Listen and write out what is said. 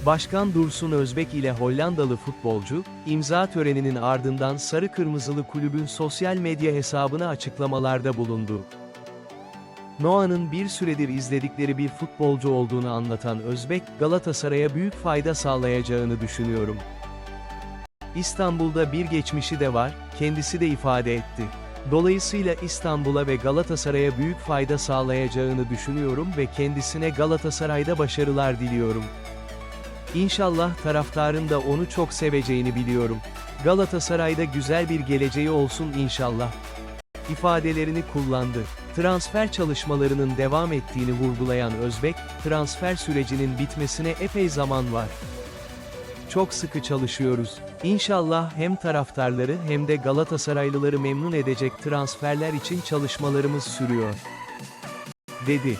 Başkan Dursun Özbek ile Hollandalı futbolcu, imza töreninin ardından Sarı Kırmızılı kulübün sosyal medya hesabına açıklamalarda bulundu. Noah'nın bir süredir izledikleri bir futbolcu olduğunu anlatan Özbek, Galatasaray'a büyük fayda sağlayacağını düşünüyorum. İstanbul'da bir geçmişi de var, kendisi de ifade etti. Dolayısıyla İstanbul'a ve Galatasaray'a büyük fayda sağlayacağını düşünüyorum ve kendisine Galatasaray'da başarılar diliyorum. İnşallah taraftarın da onu çok seveceğini biliyorum. Galatasaray'da güzel bir geleceği olsun inşallah ifadelerini kullandı. Transfer çalışmalarının devam ettiğini vurgulayan Özbek, transfer sürecinin bitmesine epey zaman var. Çok sıkı çalışıyoruz. İnşallah hem taraftarları hem de Galatasaraylıları memnun edecek transferler için çalışmalarımız sürüyor, dedi.